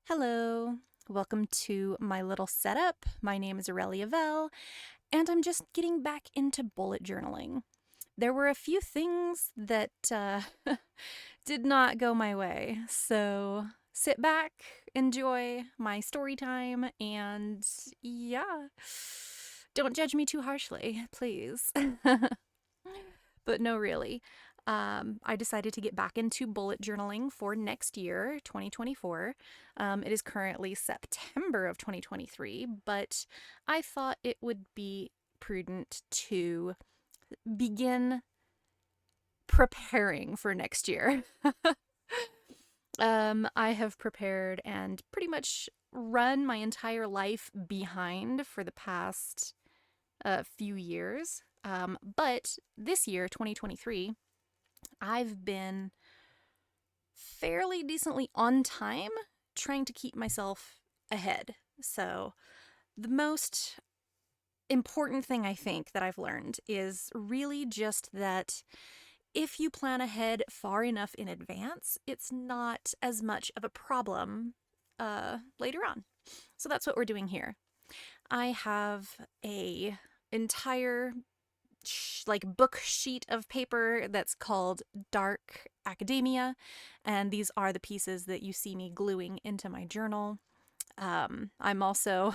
Hello, welcome to my little setup. My name is 𝐂𝐓, and I'm just getting back into bullet journaling. There were a few things that did not go my way, so sit back, enjoy my story time, and yeah, don't judge me too harshly, please. But no, really. I decided to get back into bullet journaling for next year, 2024. It is currently September of 2023, but I thought it would be prudent to begin preparing for next year. I have prepared and pretty much run my entire life behind for the past few years. But this year, 2023, I've been fairly decently on time trying to keep myself ahead. So, the most important thing I think that I've learned is really just that if you plan ahead far enough in advance, it's not as much of a problem later on. So, that's what we're doing here. I have a entire book sheet of paper that's called Dark Academia, and these are the pieces that you see me gluing into my journal. I'm also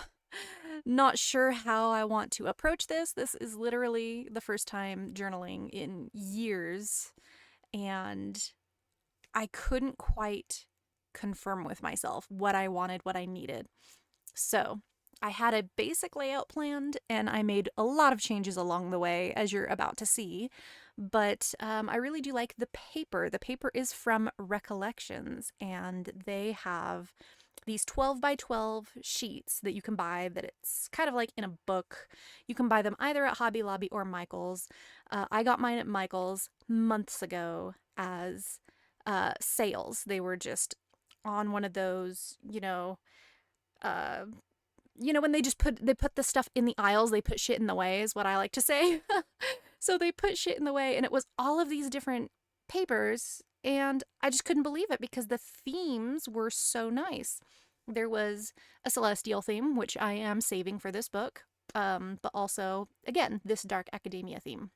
not sure how I want to approach this. This is literally the first time journaling in years, and I couldn't quite confirm with myself what I wanted, what I needed. So I had a basic layout planned, and I made a lot of changes along the way, as you're about to see. But I really do like the paper. The paper is from Recollections, and they have these 12 by 12 sheets that you can buy, that it's kind of like in a book. You can buy them either at Hobby Lobby or Michael's. I got mine at Michael's months ago as sales. They were just on one of those, when they just put the stuff in the aisles, they put shit in the way, is what I like to say. So they put shit in the way, and it was all of these different papers, and I just couldn't believe it because the themes were so nice. There was a celestial theme, which I am saving for this book, but also, again, this dark academia theme.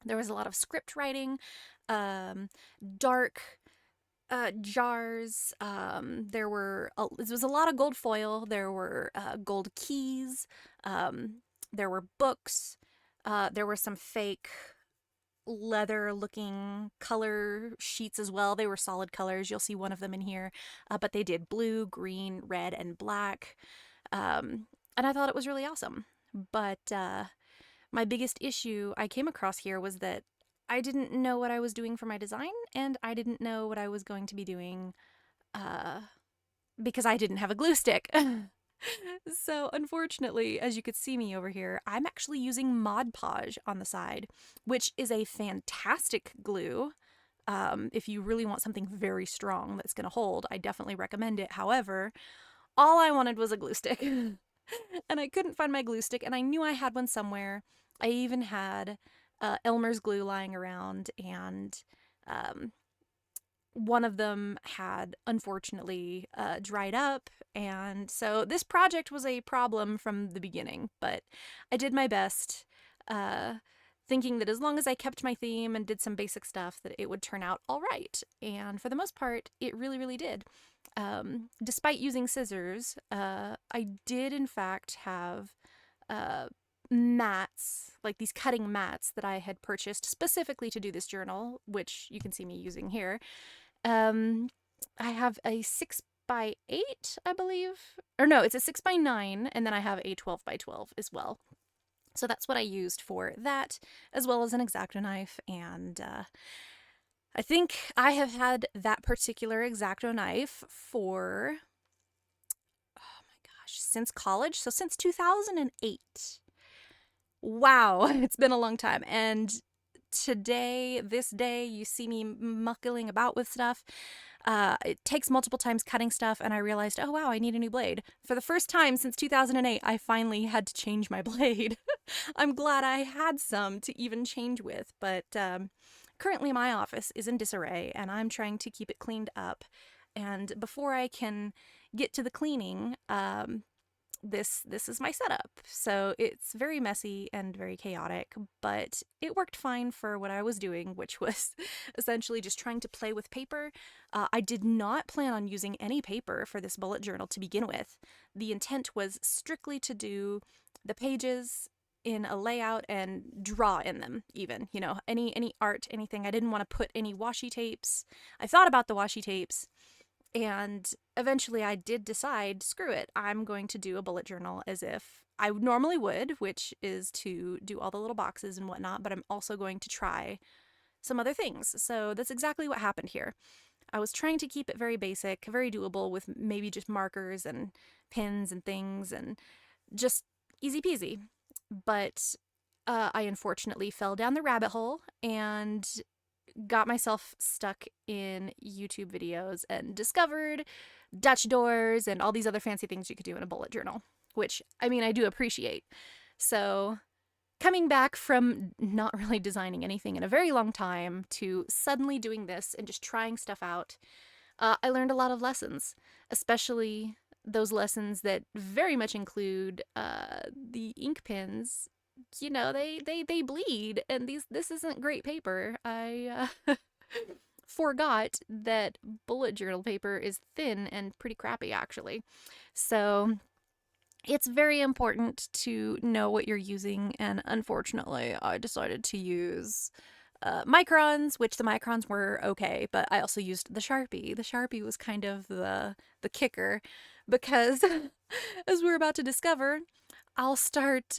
There was a lot of script writing, dark jars. It was a lot of gold foil. There were gold keys. There were books. There were some fake leather-looking color sheets as well. They were solid colors. You'll see one of them in here, but they did blue, green, red, and black. And I thought it was really awesome. But my biggest issue I came across here was that I didn't know what I was doing for my design, and I didn't know what I was going to be doing because I didn't have a glue stick. So unfortunately, as you could see me over here, I'm actually using Mod Podge on the side, which is a fantastic glue. If you really want something very strong that's going to hold, I definitely recommend it. However, all I wanted was a glue stick. And I couldn't find my glue stick, and I knew I had one somewhere. I even had Elmer's glue lying around, and one of them had unfortunately dried up, and so this project was a problem from the beginning, but I did my best, thinking that as long as I kept my theme and did some basic stuff, that it would turn out all right, and for the most part, it really, really did. Despite using scissors, I did in fact have mats, like these cutting mats that I had purchased specifically to do this journal, which you can see me using here. I have a 6x8, I believe. Or no, it's a 6x9, and then I have a 12x12 as well. So that's what I used for that, as well as an X-Acto knife, and I think I have had that particular X-Acto knife for, oh my gosh, since college, so since 2008. Wow, it's been a long time, and today, this day, you see me muckling about with stuff. It takes multiple times cutting stuff, and I realized, oh wow, I need a new blade. For the first time since 2008, I finally had to change my blade. I'm glad I had some to even change with, but currently my office is in disarray, and I'm trying to keep it cleaned up And before I can get to the cleaning, this is my setup. So it's very messy and very chaotic, but it worked fine for what I was doing, which was essentially just trying to play with paper. I did not plan on using any paper for this bullet journal to begin with. The intent was strictly to do the pages in a layout and draw in them, even, you know, any art, anything. I didn't want to put any washi tapes. I thought about the washi tapes, and eventually I did decide, screw it, I'm going to do a bullet journal as if I normally would, which is to do all the little boxes and whatnot, but I'm also going to try some other things. So that's exactly what happened here. I was trying to keep it very basic, very doable, with maybe just markers and pins and things, and just easy peasy. But I unfortunately fell down the rabbit hole and got myself stuck in YouTube videos and discovered Dutch doors and all these other fancy things you could do in a bullet journal, which, I mean, I do appreciate. So coming back from not really designing anything in a very long time to suddenly doing this and just trying stuff out, I learned a lot of lessons, especially those lessons that very much include the ink pens. You know, they bleed, and this isn't great paper. I forgot that bullet journal paper is thin and pretty crappy, actually. So it's very important to know what you're using, and unfortunately, I decided to use microns, which the microns were okay, but I also used the Sharpie. The Sharpie was kind of the kicker, because as we're about to discover, I'll start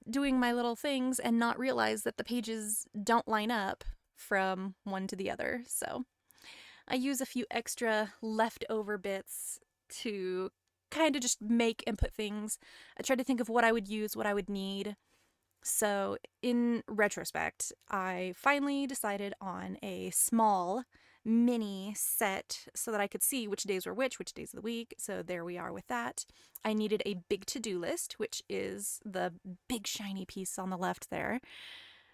doing my little things and not realize that the pages don't line up from one to the other. So I use a few extra leftover bits to kind of just make and put things. I tried to think of what I would use, what I would need. So in retrospect, I finally decided on a small mini set so that I could see which days were which days of the week. So there we are with that. I needed a big to-do list, which is the big shiny piece on the left there.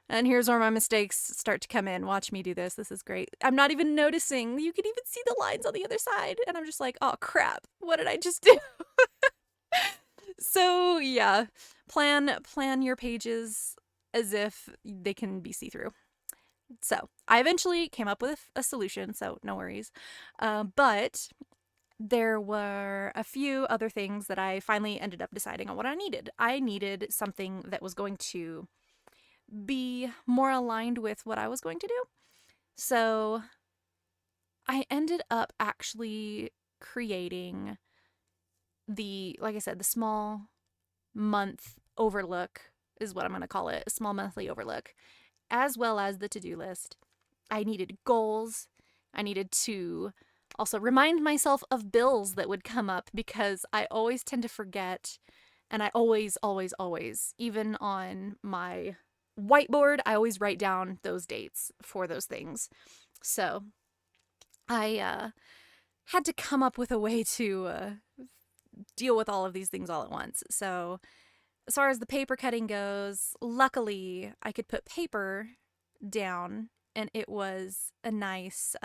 And here's where my mistakes start to come in. Watch me do this. This is great. I'm not even noticing. You can even see the lines on the other side. And I'm just like, oh crap, what did I just do? So yeah, plan your pages as if they can be see-through. So I eventually came up with a solution, so no worries. But there were a few other things that I finally ended up deciding on what I needed. I needed something that was going to be more aligned with what I was going to do. So I ended up actually creating like I said, the small month overlook is what I'm going to call it, a small monthly overlook, as well as the to-do list. I needed goals. I needed to also remind myself of bills that would come up, because I always tend to forget, and I always, even on my whiteboard, I always write down those dates for those things. So I had to come up with a way to deal with all of these things all at once. So as far as the paper cutting goes, luckily I could put paper down, and it was a nice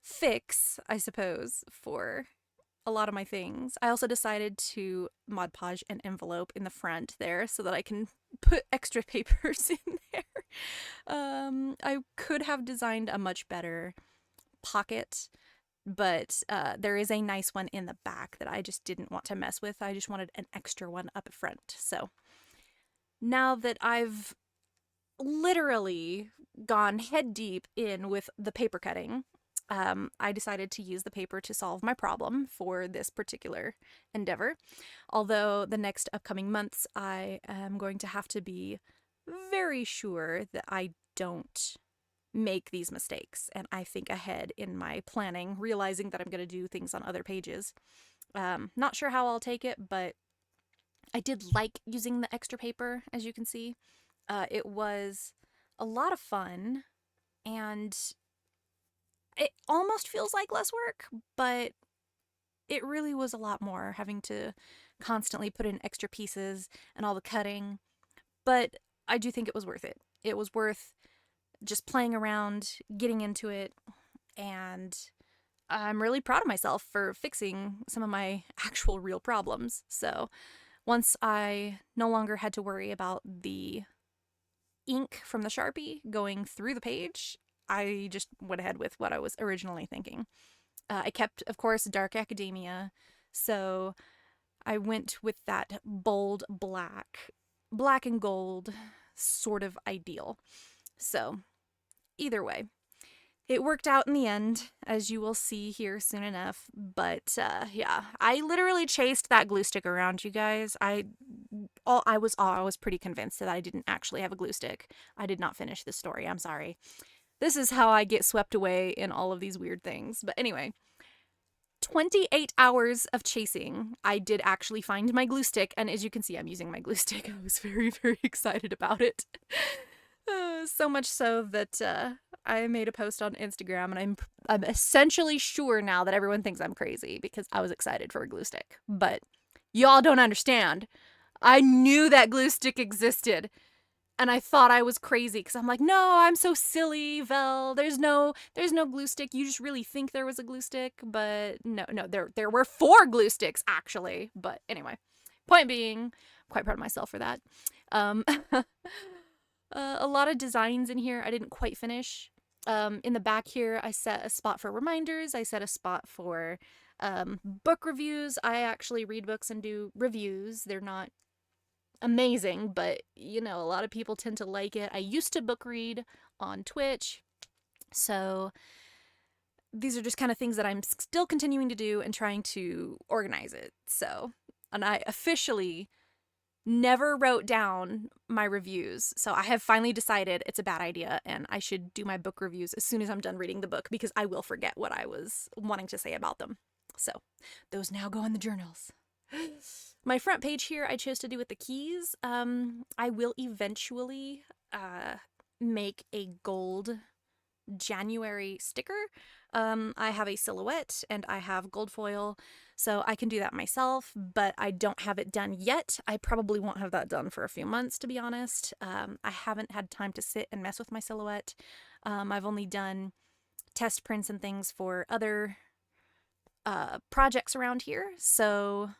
fix, I suppose, for a lot of my things. I also decided to Mod Podge an envelope in the front there so that I can put extra papers in there. I could have designed a much better pocket, but there is a nice one in the back that I just didn't want to mess with. I just wanted an extra one up front. So now that I've literally gone head deep in with the paper cutting, I decided to use the paper to solve my problem for this particular endeavor. Although the next upcoming months, I am going to have to be very sure that I don't make these mistakes, and I think ahead in my planning, realizing that I'm going to do things on other pages. Not sure how I'll take it, but I did like using the extra paper, as you can see. It was a lot of fun, and it almost feels like less work, but it really was a lot more, having to constantly put in extra pieces and all the cutting. But I do think it was worth it. It was worth just playing around, getting into it, and I'm really proud of myself for fixing some of my actual real problems. So once I no longer had to worry about the ink from the Sharpie going through the page, I just went ahead with what I was originally thinking. I kept, of course, dark academia, so I went with that bold black and gold sort of ideal. So, either way, it worked out in the end, as you will see here soon enough. But yeah, I literally chased that glue stick around, you guys. I was pretty convinced that I didn't actually have a glue stick. I did not finish this story. I'm sorry. This is how I get swept away in all of these weird things. But anyway, 28 hours of chasing, I did actually find my glue stick, and as you can see, I'm using my glue stick. I was very, very excited about it. So much so that I made a post on Instagram, and I'm essentially sure now that everyone thinks I'm crazy because I was excited for a glue stick. But y'all don't understand. I knew that glue stick existed. And I thought I was crazy because I'm like, no, I'm so silly, Vel. There's no glue stick. You just really think there was a glue stick, but no, there were 4 glue sticks actually. But anyway, point being, I'm quite proud of myself for that. A lot of designs in here I didn't quite finish. In the back here, I set a spot for reminders. I set a spot for book reviews. I actually read books and do reviews. They're not amazing, but you know, a lot of people tend to like it. I used to book read on Twitch, so these are just kind of things that I'm still continuing to do and trying to organize it. So, and I officially never wrote down my reviews, so I have finally decided it's a bad idea and I should do my book reviews as soon as I'm done reading the book because I will forget what I was wanting to say about them. So those now go in the journals. My front page here I chose to do with the keys. I will eventually make a gold January sticker. I have a silhouette and I have gold foil, so I can do that myself, but I don't have it done yet. I probably won't have that done for a few months, to be honest. I haven't had time to sit and mess with my silhouette. I've only done test prints and things for other projects around here, so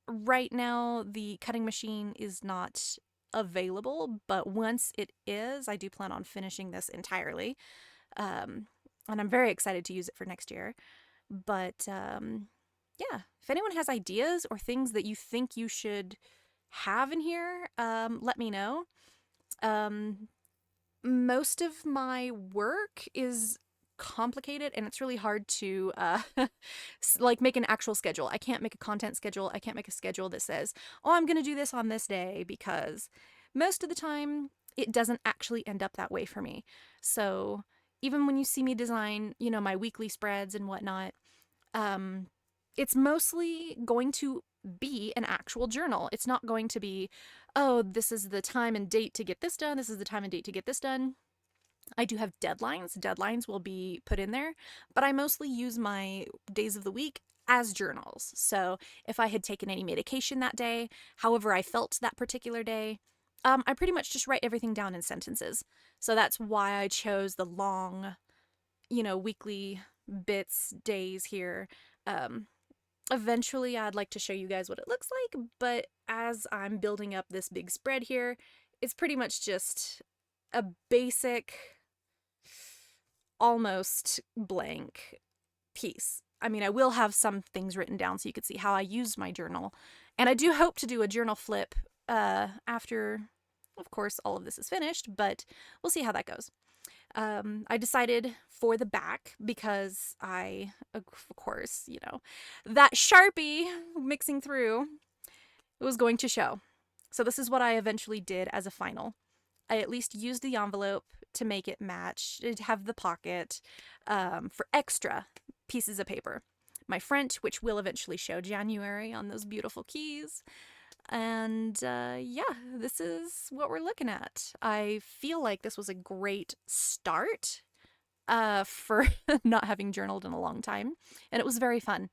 right now the cutting machine is not available, but once it is, I do plan on finishing this entirely. And I'm very excited to use it for next year. But yeah, if anyone has ideas or things that you think you should have in here, let me know. Most of my work is complicated and it's really hard to like make an actual schedule. I can't make a content schedule. I can't make a schedule that says, oh, I'm gonna do this on this day, because most of the time it doesn't actually end up that way for me. So even when you see me design, you know, my weekly spreads and whatnot, it's mostly going to be an actual journal. It's not going to be, oh, this is the time and date to get this done. This is the time and date to get this done. I do have deadlines. Deadlines will be put in there, but I mostly use my days of the week as journals. So if I had taken any medication that day, however I felt that particular day, I pretty much just write everything down in sentences. So that's why I chose the long, you know, weekly bits, days here. Eventually I'd like to show you guys what it looks like, but as I'm building up this big spread here, it's pretty much just a basic, almost blank piece. I mean, I will have some things written down so you could see how I use my journal. And I do hope to do a journal flip after, of course, all of this is finished, but we'll see how that goes. I decided for the back because of course, you know, that Sharpie mixing through was going to show. So this is what I eventually did as a final. I at least used the envelope to make it match. It'd have the pocket for extra pieces of paper. My front, which will eventually show January on those beautiful keys. And yeah, this is what we're looking at. I feel like this was a great start for not having journaled in a long time. And it was very fun.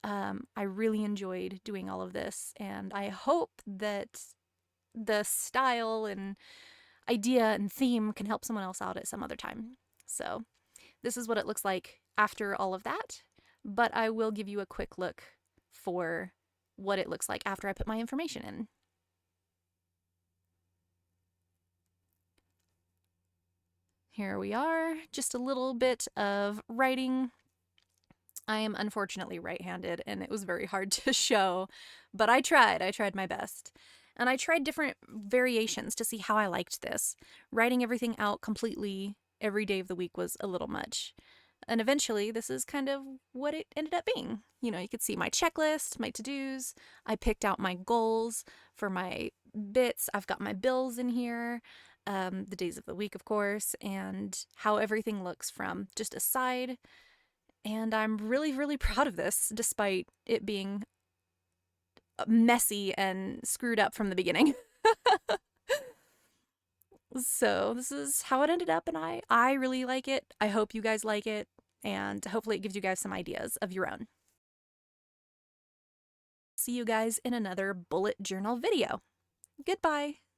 I really enjoyed doing all of this. And I hope that the style and idea and theme can help someone else out at some other time. So this is what it looks like after all of that. but I will give you a quick look for what it looks like after I put my information in. Here we are, just a little bit of writing. I am unfortunately right-handed and it was very hard to show, but I tried my best. And I tried different variations to see how I liked this. Writing everything out completely every day of the week was a little much. And eventually, this is kind of what it ended up being. You know, you could see my checklist, my to-dos. I picked out my goals for my bits. I've got my bills in here, the days of the week, of course, and how everything looks from just a side. And I'm really, really proud of this, despite it being messy and screwed up from the beginning. So this is how it ended up, and I really like it. I hope you guys like it, and hopefully it gives you guys some ideas of your own. See you guys in another bullet journal video. Goodbye.